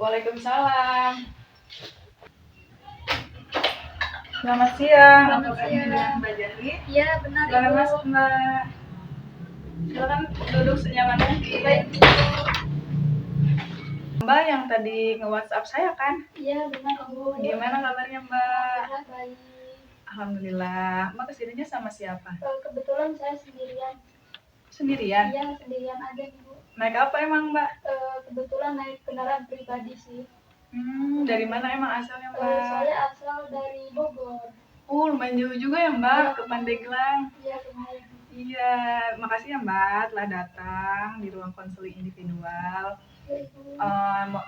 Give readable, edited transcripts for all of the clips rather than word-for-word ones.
Waalaikumsalam. Selamat siang. Selamat siang. Mbak Jani. Iya, benar, Silakan Ibu. masuk, Mbak. Silakan duduk senyaman mungkin. Baik, Mbak yang tadi nge-WhatsApp saya kan? iya benar, Ibu. Gimana kabarnya, Mbak? Alhamdulillah baik. Alhamdulillah. Mbak kesininya sama siapa? Kebetulan saya sendirian. Sendirian? Iya, sendirian aja, Ibu. Naik apa emang, Mbak? Kebetulan naik kendaraan pribadi sih. Dari mana emang asalnya, Mbak? Saya asal dari Bogor. Lumayan jauh juga ya, Mbak, ke Pandeglang. Iya, lumayan. Iya, makasih ya, Mbak telah datang di ruang konseling individual. Ya, Ibu.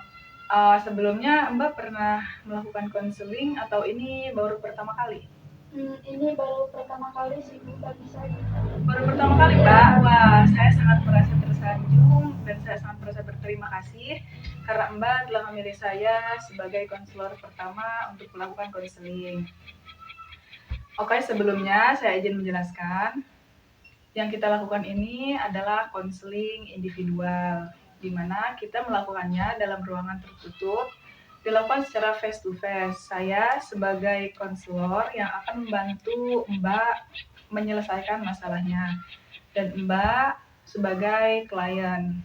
Sebelumnya Mbak pernah melakukan konseling atau ini baru pertama kali? Ini baru pertama kali sih, Bu, bagi saya. Baru pertama kali, Mbak? Wah, saya sangat merasa tersanjung dan saya sangat merasa berterima kasih karena Mbak telah memilih saya sebagai konselor pertama untuk melakukan konseling. Oke, sebelumnya saya izin menjelaskan. Yang kita lakukan ini adalah konseling individual, di mana kita melakukannya dalam ruangan tertutup, dilakukan secara face to face. Saya sebagai konselor yang akan membantu Mbak menyelesaikan masalahnya, dan Mbak sebagai klien.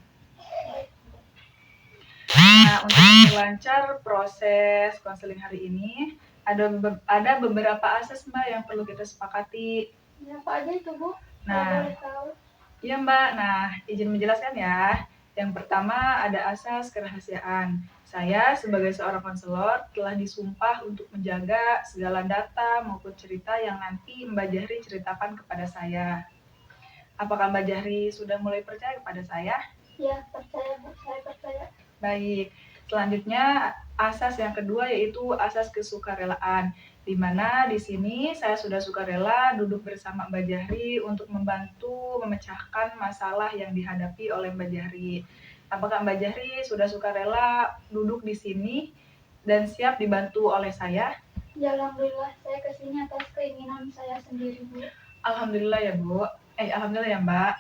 Nah, untuk melancar proses konseling hari ini, ada beberapa asas, Mbak, yang perlu kita sepakati. Ya, apa aja itu, Bu? Nah, boleh tahu. Iya, Mbak. Nah, izin menjelaskan ya. Yang pertama ada asas kerahasiaan. Saya sebagai seorang konselor telah disumpah untuk menjaga segala data maupun cerita yang nanti Mbak Jahri ceritakan kepada saya. Apakah Mbak Jahri sudah mulai percaya kepada saya? Ya, percaya, Bu. Saya percaya. Baik. Selanjutnya asas yang kedua yaitu asas kesukarelaan, di mana di sini saya sudah sukarela duduk bersama Mbak Jahri untuk membantu memecahkan masalah yang dihadapi oleh Mbak Jahri. Apakah Mbak Jahri sudah sukarela duduk di sini dan siap dibantu oleh saya? Ya, alhamdulillah saya kesini atas keinginan saya sendiri, Bu. Alhamdulillah ya, Bu. Alhamdulillah ya, Mbak.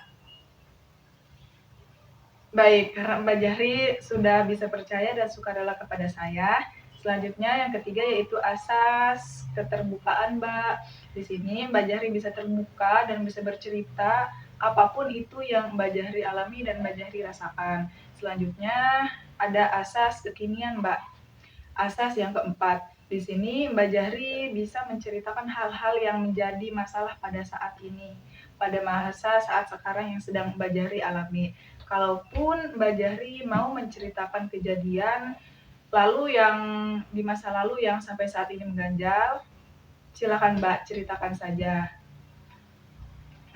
Baik, karena Mbak Jahri sudah bisa percaya dan sukarela kepada saya. Selanjutnya yang ketiga yaitu asas keterbukaan, Mbak. Di sini Mbak Jahri bisa terbuka dan bisa bercerita apapun itu yang Mbak Jahri alami dan Mbak Jahri rasakan. Selanjutnya ada asas kekinian, Mbak. Asas yang keempat, di sini Mbak Jahri bisa menceritakan hal-hal yang menjadi masalah pada saat ini, pada masa saat sekarang yang sedang Mbak Jahri alami. Kalaupun Mbak Jahri mau menceritakan kejadian lalu yang di masa lalu yang sampai saat ini mengganjal, silakan Mbak ceritakan saja.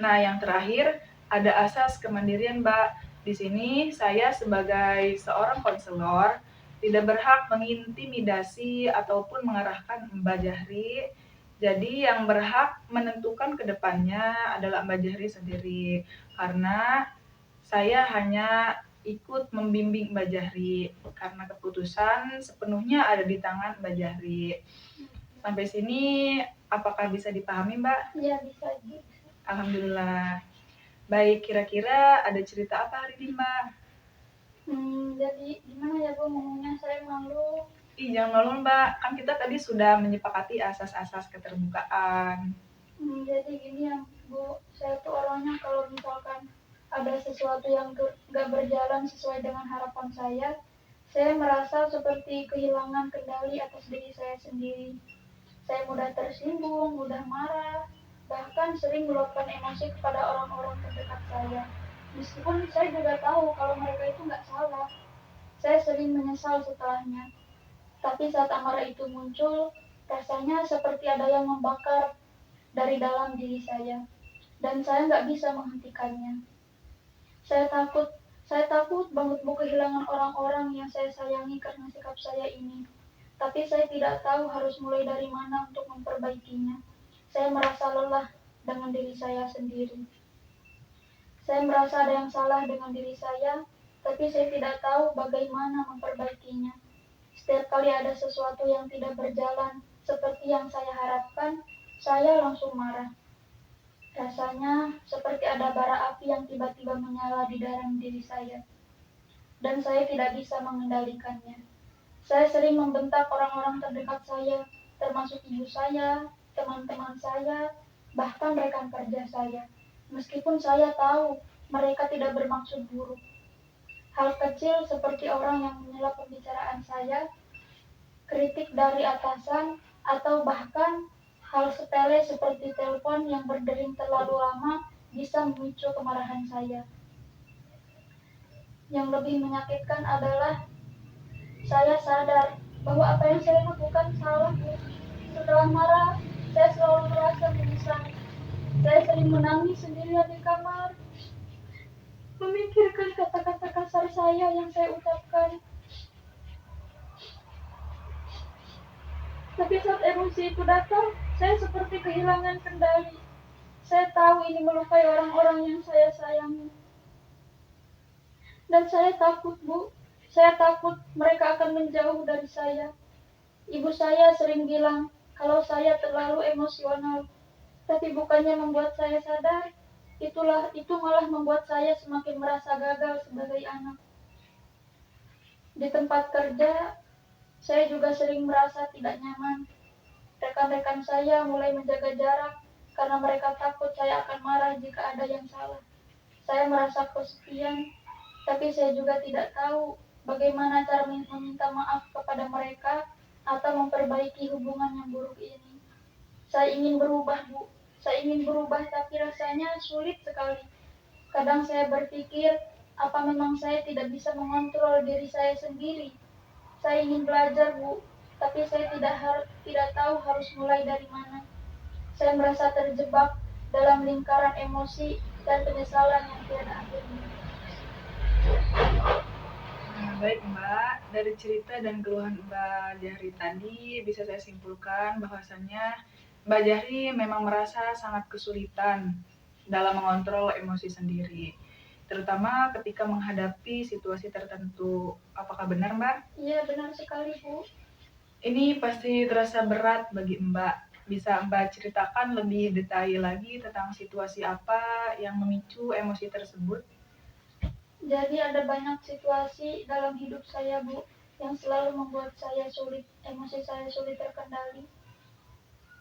Nah, yang terakhir ada asas kemandirian, Mbak. Di sini saya sebagai seorang konselor tidak berhak mengintimidasi ataupun mengarahkan Mbak Jahri. Jadi yang berhak menentukan ke depannya adalah Mbak Jahri sendiri. Karena saya hanya ikut membimbing Mbak Jahri. Karena keputusan sepenuhnya ada di tangan Mbak Jahri. Sampai sini apakah bisa dipahami, Mbak? Iya, bisa, Bu. Alhamdulillah. Baik, kira-kira ada cerita apa hari ini, Mbak? Jadi gimana ya, Bu, ngomongnya? Saya malu. Jangan malu, Mbak. Kan kita tadi sudah menyepakati asas-asas keterbukaan. Jadi gini ya, Bu, saya tuh orangnya kalau misalkan ada sesuatu yang gak berjalan sesuai dengan harapan saya merasa seperti kehilangan kendali atas diri saya sendiri. Saya mudah tersinggung, mudah marah, bahkan sering meluapkan emosi kepada orang-orang terdekat saya. Meskipun saya juga tahu kalau mereka itu nggak salah, saya sering menyesal setelahnya. Tapi saat amarah itu muncul, rasanya seperti ada yang membakar dari dalam diri saya, dan saya nggak bisa menghentikannya. Saya takut banget Bu kehilangan orang-orang yang saya sayangi karena sikap saya ini. Tapi saya tidak tahu harus mulai dari mana untuk memperbaikinya. Saya merasa lelah dengan diri saya sendiri. Saya merasa ada yang salah dengan diri saya, tapi saya tidak tahu bagaimana memperbaikinya. Setiap kali ada sesuatu yang tidak berjalan seperti yang saya harapkan, saya langsung marah. Rasanya seperti ada bara api yang tiba-tiba menyala di dalam diri saya, dan saya tidak bisa mengendalikannya. Saya sering membentak orang-orang terdekat saya, termasuk ibu saya, teman-teman saya, bahkan rekan kerja saya. Meskipun saya tahu mereka tidak bermaksud buruk. Hal kecil seperti orang yang menyela pembicaraan saya, kritik dari atasan, atau bahkan hal sepele seperti telepon yang berdering terlalu lama bisa memicu kemarahan saya. Yang lebih menyakitkan adalah saya sadar bahwa apa yang saya lakukan salah. Setelah marah, saya selalu merasa menyesal. Saya sering menangis sendirian di kamar, memikirkan kata-kata kasar saya yang saya ucapkan. Tapi saat emosi itu datang, saya seperti kehilangan kendali. Saya tahu ini melukai orang-orang yang saya sayangi. Dan saya takut, Bu. Saya takut mereka akan menjauh dari saya. Ibu saya sering bilang kalau saya terlalu emosional. Tapi bukannya membuat saya sadar, itu malah membuat saya semakin merasa gagal sebagai anak. Di tempat kerja, saya juga sering merasa tidak nyaman. Rekan-rekan saya mulai menjaga jarak karena mereka takut saya akan marah jika ada yang salah. Saya merasa kesepian, tapi saya juga tidak tahu bagaimana cara meminta maaf kepada mereka atau memperbaiki hubungan yang buruk ini. Saya ingin berubah, Bu. Saya ingin berubah, tapi rasanya sulit sekali. Kadang saya berpikir, apa memang saya tidak bisa mengontrol diri saya sendiri? Saya ingin belajar, Bu, tapi saya tidak tahu harus mulai dari mana. Saya merasa terjebak dalam lingkaran emosi dan penyesalan yang tiada akhirnya. Nah, baik Mbak, dari cerita dan keluhan Mbak Jahri tadi bisa saya simpulkan bahwasannya Mbak Jahri memang merasa sangat kesulitan dalam mengontrol emosi sendiri, terutama ketika menghadapi situasi tertentu. Apakah benar Mbak? Iya, benar sekali, Bu. Ini pasti terasa berat bagi Mbak. Bisa Mbak ceritakan lebih detail lagi tentang situasi apa yang memicu emosi tersebut? Jadi ada banyak situasi dalam hidup saya, Bu, yang selalu membuat emosi saya sulit terkendali.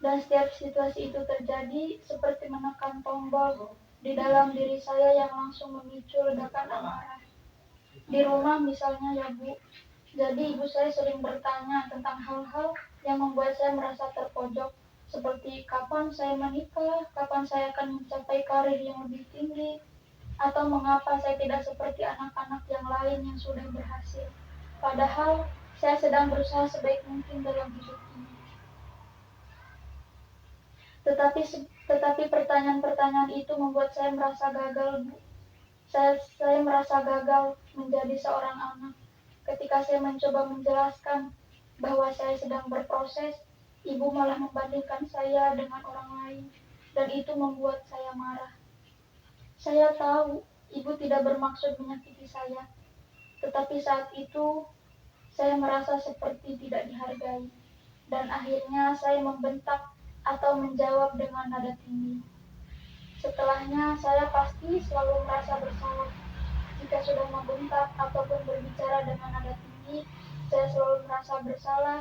Dan setiap situasi itu terjadi seperti menekan tombol di dalam diri saya yang langsung memicu ledakan amarah. Di rumah misalnya ya, Bu. Jadi ibu saya sering bertanya tentang hal-hal yang membuat saya merasa terpojok, seperti kapan saya menikah, kapan saya akan mencapai karir yang lebih tinggi, atau mengapa saya tidak seperti anak-anak yang lain yang sudah berhasil. Padahal saya sedang berusaha sebaik mungkin dalam hidup ini. Tetapi pertanyaan-pertanyaan itu membuat saya merasa gagal, Bu. Saya merasa gagal menjadi seorang anak. Ketika saya mencoba menjelaskan bahwa saya sedang berproses, ibu malah membandingkan saya dengan orang lain, dan itu membuat saya marah. Saya tahu ibu tidak bermaksud menyakiti saya, tetapi saat itu saya merasa seperti tidak dihargai, dan akhirnya saya membentak atau menjawab dengan nada tinggi. Setelahnya, saya pasti selalu merasa bersalah. Jika sudah membentak ataupun berbicara dengan nada tinggi, saya selalu merasa bersalah.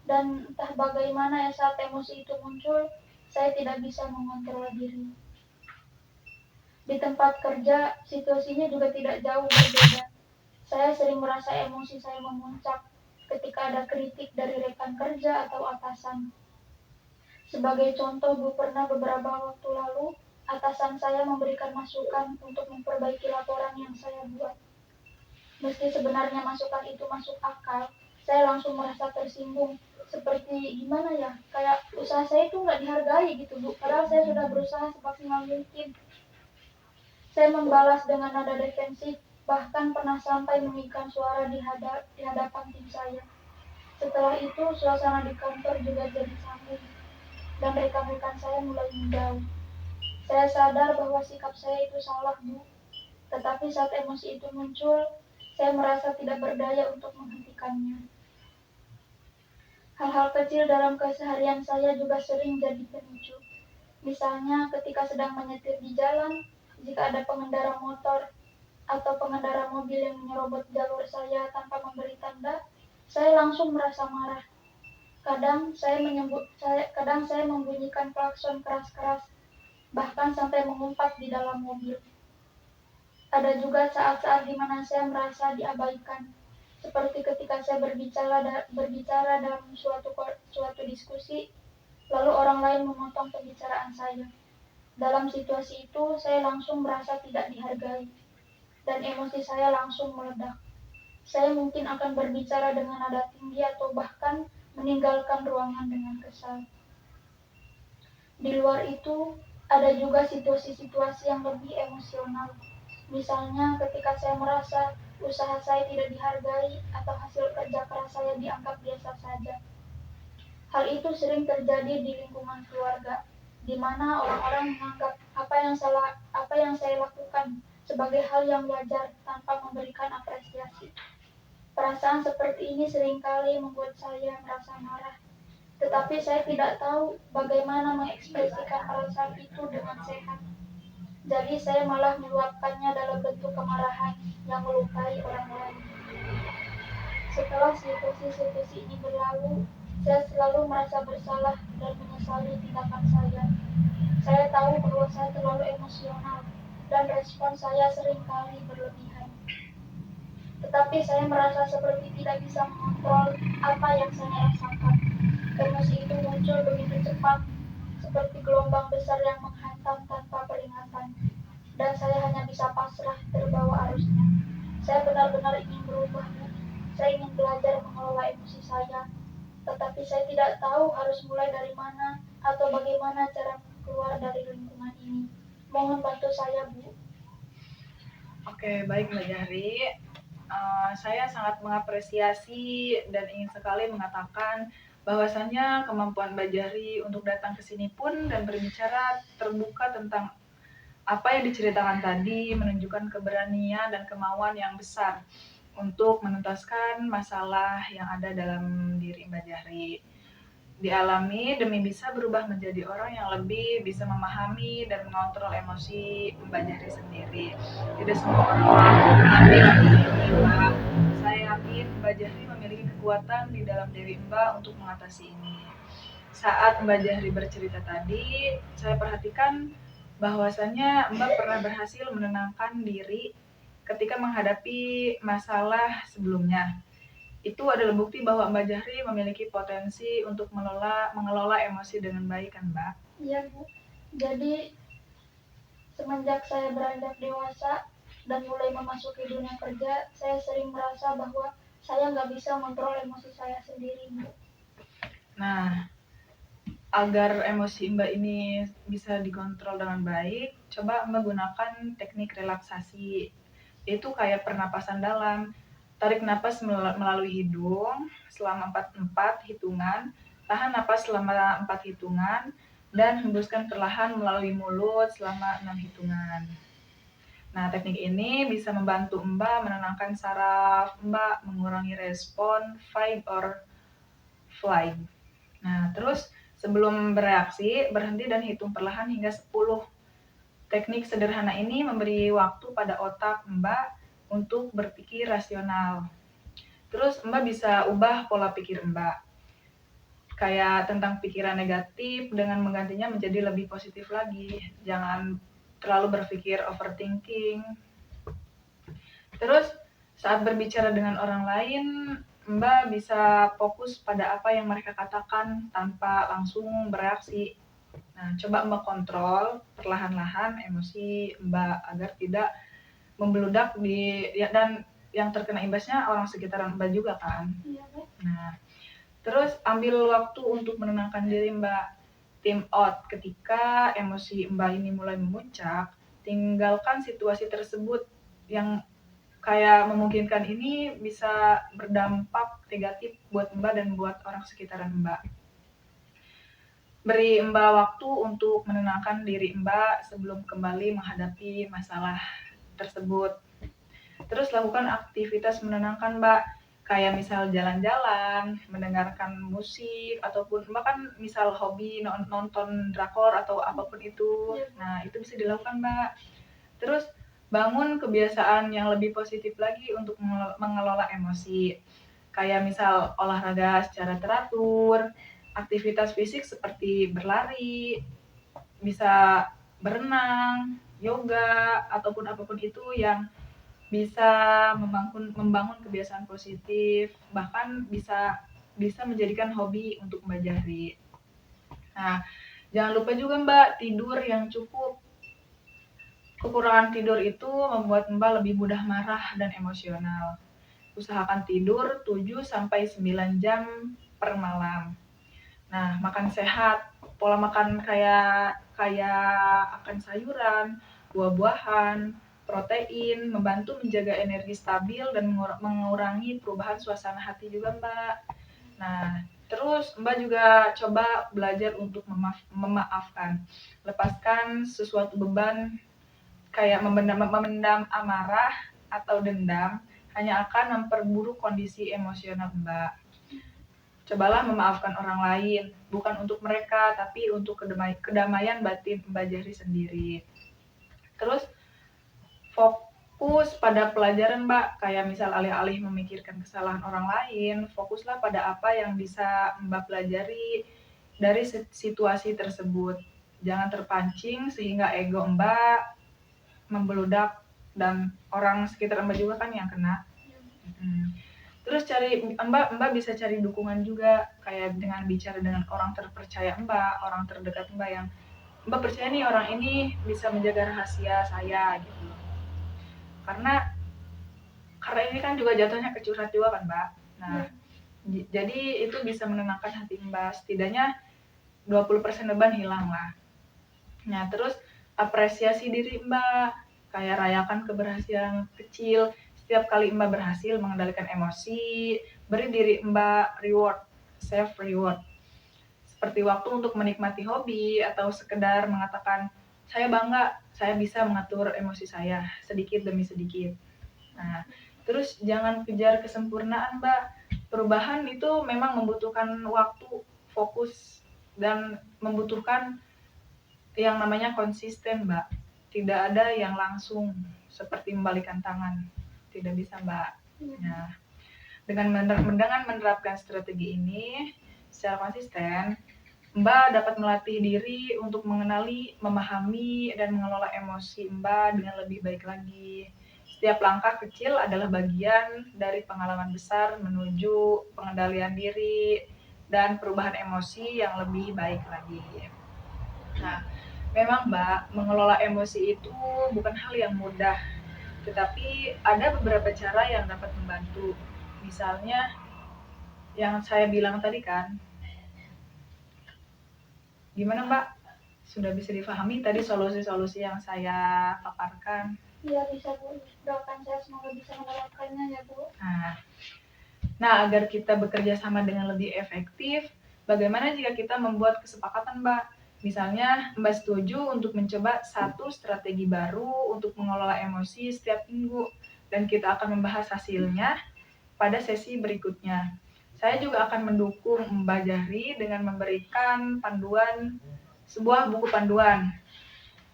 Dan entah bagaimana ya saat emosi itu muncul, saya tidak bisa mengontrol diri. Di tempat kerja, situasinya juga tidak jauh berbeda. Saya sering merasa emosi saya memuncak ketika ada kritik dari rekan kerja atau atasan. Sebagai contoh, Bu, pernah beberapa waktu lalu, atasan saya memberikan masukan untuk memperbaiki laporan yang saya buat. Meski sebenarnya masukan itu masuk akal, saya langsung merasa tersinggung. Seperti gimana ya, kayak usaha saya itu nggak dihargai gitu, Bu. Padahal saya sudah berusaha semaksimal mungkin. Saya membalas dengan nada defensif, bahkan pernah sampai mengikat suara di hadapan tim saya. Setelah itu, suasana di kantor juga jadi sambung, dan rekan-rekan saya mulai menjauh. Saya sadar bahwa sikap saya itu salah, Bu. Tetapi saat emosi itu muncul, saya merasa tidak berdaya untuk menghentikannya. Hal-hal kecil dalam keseharian saya juga sering jadi pemicu. Misalnya ketika sedang menyetir di jalan, jika ada pengendara motor atau pengendara mobil yang menyerobot jalur saya tanpa memberi tanda, Saya langsung merasa marah. Kadang saya membunyikan klakson keras-keras, bahkan sampai mengumpat di dalam mobil. Ada juga saat-saat di mana saya merasa diabaikan, seperti ketika saya berbicara dalam suatu diskusi, lalu orang lain memotong pembicaraan saya. Dalam situasi itu, saya langsung merasa tidak dihargai, dan emosi saya langsung meledak. Saya mungkin akan berbicara dengan nada tinggi atau bahkan meninggalkan ruangan dengan kesal. Di luar itu, ada juga situasi-situasi yang lebih emosional. Misalnya ketika saya merasa usaha saya tidak dihargai atau hasil kerja keras saya dianggap biasa saja. Hal itu sering terjadi di lingkungan keluarga, di mana orang-orang menganggap apa yang saya lakukan sebagai hal yang wajar tanpa memberikan apresiasi. Perasaan seperti ini seringkali membuat saya merasa marah, tetapi saya tidak tahu bagaimana mengekspresikan perasaan itu dengan sehat. Jadi saya malah meluapkannya dalam bentuk kemarahan yang melukai orang lain. Setelah situasi-situasi ini berlalu, saya selalu merasa bersalah dan menyesali tindakan saya. Saya tahu bahwa saya terlalu emosional dan respon saya seringkali berlebihan. Tetapi saya merasa seperti tidak bisa mengontrol apa yang saya rasakan. Emosi itu muncul begitu cepat, seperti gelombang besar yang menghantam tanpa peringatan. Dan saya hanya bisa pasrah terbawa arusnya. Saya benar-benar ingin berubah. Saya ingin belajar mengelola emosi saya, tetapi saya tidak tahu harus mulai dari mana atau bagaimana cara keluar dari lingkungan ini. Mohon bantu saya, Bu. Oke, baik Mbak Jahri. Saya sangat mengapresiasi dan ingin sekali mengatakan bahwasannya kemampuan Mbak Jahri untuk datang ke sini pun dan berbicara terbuka tentang apa yang diceritakan tadi menunjukkan keberanian dan kemauan yang besar untuk menuntaskan masalah yang ada dalam diri Mbak Jahri. Dialami demi bisa berubah menjadi orang yang lebih bisa memahami dan mengontrol emosi Mbak Jahri sendiri. Tidak semua orang mengalami hal ini, Mbak. Saya yakin Mbak Jahri memiliki kekuatan di dalam diri Mbak untuk mengatasi ini. Saat Mbak Jahri bercerita tadi, saya perhatikan bahwasannya Mbak pernah berhasil menenangkan diri ketika menghadapi masalah sebelumnya. Itu adalah bukti bahwa Mbak Jahri memiliki potensi untuk mengelola emosi dengan baik kan Mbak? Iya, Bu. Jadi semenjak saya beranjak dewasa dan mulai memasuki dunia kerja, saya sering merasa bahwa saya nggak bisa mengontrol emosi saya sendiri, Bu. Nah, agar emosi Mbak ini bisa dikontrol dengan baik, coba Mbak gunakan teknik relaksasi. Itu kayak pernapasan dalam. Tarik napas melalui hidung selama 4 hitungan, tahan napas selama 4 hitungan, dan hembuskan perlahan melalui mulut selama 6 hitungan. Nah, teknik ini bisa membantu Mbak menenangkan saraf Mbak, mengurangi respon fight or flight. Nah, terus sebelum bereaksi, berhenti dan hitung perlahan hingga 10. Teknik sederhana ini memberi waktu pada otak Mbak untuk berpikir rasional. Terus Mbak bisa ubah pola pikir Mbak. Kayak tentang pikiran negatif dengan menggantinya menjadi lebih positif lagi. Jangan terlalu berpikir overthinking. Terus saat berbicara dengan orang lain, Mbak bisa fokus pada apa yang mereka katakan tanpa langsung bereaksi. Nah, coba Mbak kontrol perlahan-lahan emosi Mbak agar tidak membeludak dan yang terkena imbasnya orang sekitar Mbak juga kan. Iya, Bu. Nah, terus ambil waktu untuk menenangkan diri Mbak. Time out ketika emosi Mbak ini mulai memuncak, tinggalkan situasi tersebut yang kayak memungkinkan ini bisa berdampak negatif buat Mbak dan buat orang sekitaran Mbak. Beri Mbak waktu untuk menenangkan diri Mbak sebelum kembali menghadapi masalah tersebut. Terus lakukan aktivitas menenangkan Mbak, kayak misal jalan-jalan, mendengarkan musik, ataupun Mbak kan misal hobi nonton drakor atau apapun itu. Nah, itu bisa dilakukan Mbak. Terus bangun kebiasaan yang lebih positif lagi untuk mengelola emosi. kayak misal olahraga secara teratur, aktivitas fisik seperti berlari, bisa berenang, yoga, ataupun apapun itu yang bisa membangun kebiasaan positif, bahkan bisa bisa menjadikan hobi untuk Mbak Jahri. Nah, jangan lupa juga Mbak, tidur yang cukup. Kekurangan tidur itu membuat Mbak lebih mudah marah dan emosional. Usahakan tidur 7-9 jam per malam. Nah, makan sehat, pola makan kayak akan sayuran, buah-buahan, protein, membantu menjaga energi stabil dan mengurangi perubahan suasana hati juga, Mbak. Nah, terus Mbak juga coba belajar untuk memaafkan. Lepaskan sesuatu beban kayak memendam amarah atau dendam hanya akan memperburuk kondisi emosional Mbak. Cobalah memaafkan orang lain, bukan untuk mereka, tapi untuk kedamaian batin Mbak Jahri sendiri. Terus fokus pada pelajaran Mbak, kayak misal alih-alih memikirkan kesalahan orang lain, fokuslah pada apa yang bisa Mbak pelajari dari situasi tersebut. Jangan terpancing sehingga ego Mbak membeludak dan orang sekitar Mbak juga kan yang kena. Terus Mbak bisa cari dukungan juga, kayak dengan bicara dengan orang terpercaya Mbak, orang terdekat Mbak yang Mbak percaya nih orang ini bisa menjaga rahasia saya gitu. Karena ini kan juga jatuhnya ke curhat juga kan Mbak. Nah, jadi itu bisa menenangkan hati Mbak, setidaknya 20% beban hilang lah. Nah, terus apresiasi diri Mbak, kayak rayakan keberhasilan kecil. Setiap kali Mbak berhasil mengendalikan emosi, beri diri Mbak reward, self reward. Seperti waktu untuk menikmati hobi atau sekedar mengatakan, saya bangga, saya bisa mengatur emosi saya sedikit demi sedikit. Nah, terus jangan kejar kesempurnaan, Mbak. Perubahan itu memang membutuhkan waktu, fokus, dan membutuhkan yang namanya konsisten, Mbak. Tidak ada yang langsung seperti membalikan tangan. Tidak bisa, Mbak. Nah, dengan menerapkan strategi ini secara konsisten, Mbak dapat melatih diri untuk mengenali, memahami, dan mengelola emosi Mbak dengan lebih baik lagi. Setiap langkah kecil adalah bagian dari pengalaman besar menuju pengendalian diri dan perubahan emosi yang lebih baik lagi. Nah, memang Mbak, mengelola emosi itu bukan hal yang mudah, tetapi ada beberapa cara yang dapat membantu. Misalnya, yang saya bilang tadi kan, gimana Mbak? Sudah bisa difahami tadi solusi-solusi yang saya paparkan? Iya bisa Bu, doakan saya semoga bisa menerapkannya ya Bu. Nah, agar kita bekerja sama dengan lebih efektif, bagaimana jika kita membuat kesepakatan Mbak? Misalnya, Mbak setuju untuk mencoba satu strategi baru untuk mengelola emosi setiap minggu, dan kita akan membahas hasilnya pada sesi berikutnya. Saya juga akan mendukung Mbak Jahri dengan memberikan sebuah buku panduan.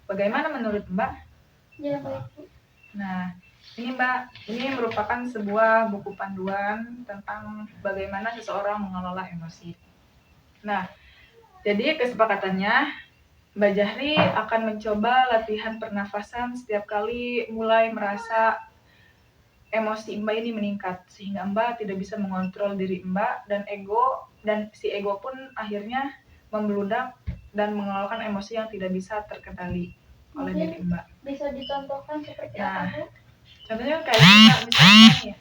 Bagaimana menurut Mbak? Ya baik Bu. Nah, ini Mbak, ini merupakan sebuah buku panduan tentang bagaimana seseorang mengelola emosi. Nah, jadi kesepakatannya, Mbak Jahri akan mencoba latihan pernafasan setiap kali mulai merasa emosi Mbak ini meningkat, sehingga Mbak tidak bisa mengontrol diri Mbak dan si ego pun akhirnya membeludak dan mengeluarkan emosi yang tidak bisa terkendali oleh diri Mbak. Bisa dicontohkan seperti apa Bu? Contohnya kayak misalnya nih,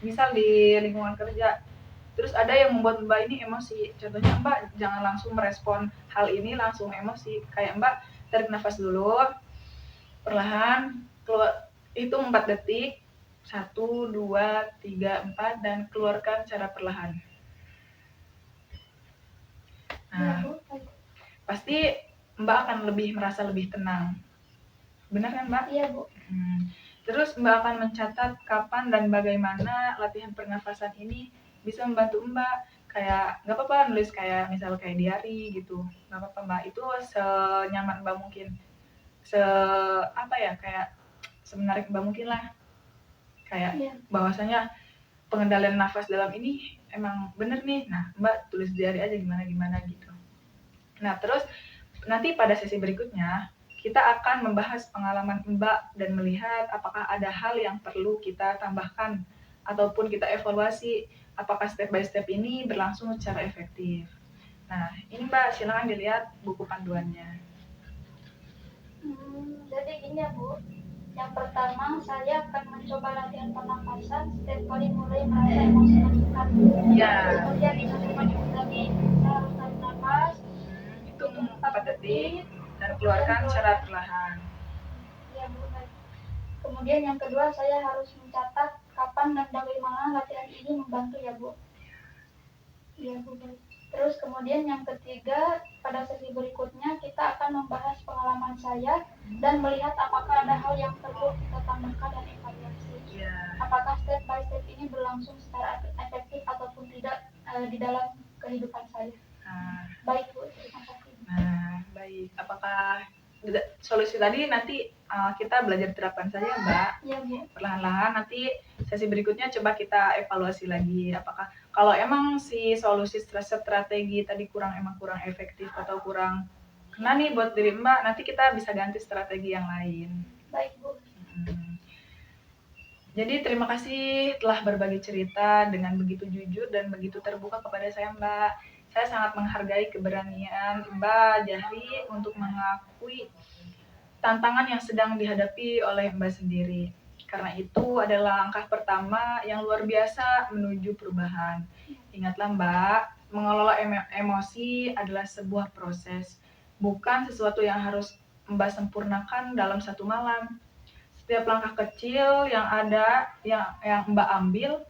misal di lingkungan kerja, terus ada yang membuat Mbak ini emosi. Contohnya Mbak jangan langsung merespon hal ini langsung emosi. Kayak Mbak tarik nafas dulu, perlahan, keluar, hitung 4 detik, 1, 2, 3, 4, dan keluarkan secara perlahan. Nah, pasti Mbak akan merasa lebih tenang. Benar kan Mbak? Iya Bu. Terus Mbak akan mencatat kapan dan bagaimana latihan pernafasan ini bisa membantu Mbak. Kayak nggak apa-apa nulis kayak misal kayak diary gitu, nggak apa-apa Mbak. Itu senyaman Mbak mungkin, kayak semenarik Mbak mungkin lah. Kayak bahwasanya pengendalian nafas dalam ini emang bener nih. Nah, Mbak tulis diary aja gimana gitu. Nah, terus nanti pada sesi berikutnya kita akan membahas pengalaman Mbak dan melihat apakah ada hal yang perlu kita tambahkan ataupun kita evaluasi apakah step by step ini berlangsung secara efektif. Nah, ini Mbak, silakan dilihat buku panduannya. Jadi gini ya Bu, yang pertama saya akan mencoba latihan pernapasan setiap kali mulai merasa emosi meningkat. Ya. Kemudian di satu menit tadi saya harus tarik nafas, Hitung 4 detik dan keluarkan secara perlahan. Ya Bu, baik. Kemudian yang kedua saya harus mencatat kapan dan bagaimana latihan ini membantu ya Bu. Ya Bu, baik. Terus kemudian yang ketiga, pada sesi berikutnya kita akan membahas pengalaman saya dan melihat apakah ada hal yang perlu kita tambahkan dan evaluasi. Apakah step by step ini berlangsung secara efektif ataupun tidak di dalam kehidupan saya. Baik Bu, terima kasih. Nah, baik. Apakah solusi tadi nanti kita belajar terapkan saja Mbak? Iya Bu. Perlahan-lahan nanti sesi berikutnya coba kita evaluasi lagi apakah kalau emang si solusi strategi tadi kurang efektif atau kurang kena nih buat diri Mbak, nanti kita bisa ganti strategi yang lain. Baik Bu. Jadi terima kasih telah berbagi cerita dengan begitu jujur dan begitu terbuka kepada saya Mbak. Saya sangat menghargai keberanian Mbak Jahri untuk mengakui tantangan yang sedang dihadapi oleh Mbak sendiri. Karena itu adalah langkah pertama yang luar biasa menuju perubahan. Ingatlah Mbak, mengelola emosi adalah sebuah proses, bukan sesuatu yang harus Mbak sempurnakan dalam satu malam. Setiap langkah kecil yang Mbak ambil,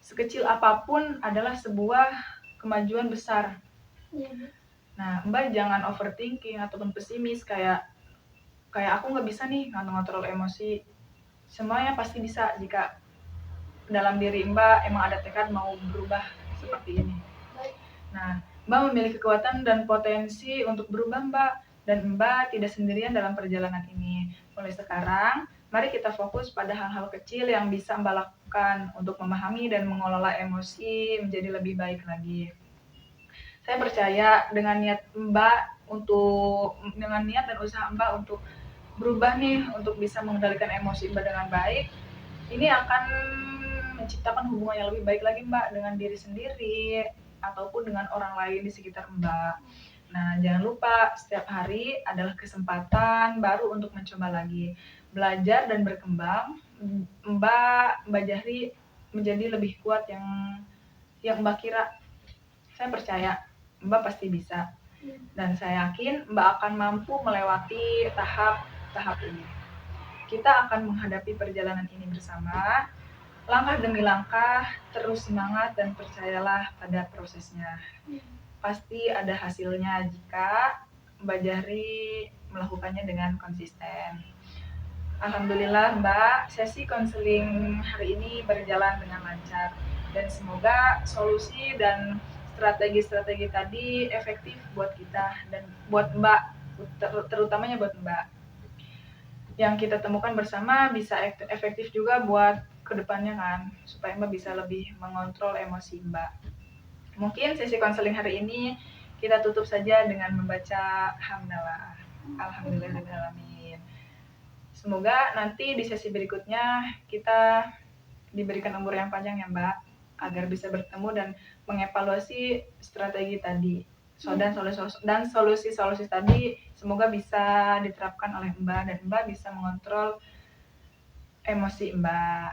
sekecil apapun adalah sebuah kemajuan besar. Nah, Mbak jangan overthinking ataupun pesimis kayak aku nggak bisa nih ngontrol emosi. Semuanya pasti bisa jika dalam diri Mbak emang ada tekad mau berubah seperti ini. Nah, Mbak memiliki kekuatan dan potensi untuk berubah Mbak, dan Mbak tidak sendirian dalam perjalanan ini. Mulai sekarang, mari kita fokus pada hal-hal kecil yang bisa Mbak lakukan untuk memahami dan mengelola emosi menjadi lebih baik lagi. Saya percaya dengan niat dan usaha Mbak untuk berubah nih, untuk bisa mengendalikan emosi Mbak dengan baik, ini akan menciptakan hubungan yang lebih baik lagi Mbak dengan diri sendiri ataupun dengan orang lain di sekitar Mbak. Nah, jangan lupa setiap hari adalah kesempatan baru untuk mencoba lagi, belajar dan berkembang. Mbak Jahri menjadi lebih kuat yang Mbak kira. Saya percaya Mbak pasti bisa, dan saya yakin Mbak akan mampu melewati tahap ini. Kita akan menghadapi perjalanan ini bersama, langkah demi langkah, terus semangat dan percayalah pada prosesnya. Pasti ada hasilnya jika Mbak Jahri melakukannya dengan konsisten. Alhamdulillah Mbak, sesi konseling hari ini berjalan dengan lancar, dan semoga solusi dan strategi-strategi tadi efektif buat kita dan buat Mbak, terutamanya buat Mbak. Yang kita temukan bersama bisa efektif juga buat kedepannya kan, supaya Mbak bisa lebih mengontrol emosi Mbak. Mungkin sesi konseling hari ini kita tutup saja dengan membaca hamdalah. Alhamdulillahirrahmanirrahim. Semoga nanti di sesi berikutnya kita diberikan umur yang panjang ya Mbak, agar bisa bertemu dan mengevaluasi strategi tadi. Dan solusi-solusi tadi semoga bisa diterapkan oleh Mbak dan Mbak bisa mengontrol emosi Mbak.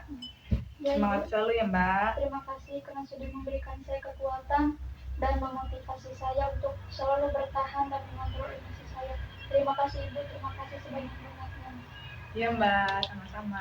Semangat selalu ya Mbak. Terima kasih karena sudah memberikan saya kekuatan dan memotivasi saya untuk selalu bertahan dan mengontrol emosi saya. Terima kasih Ibu, terima kasih sebanyak-banyaknya. Iya Mbak, sama-sama.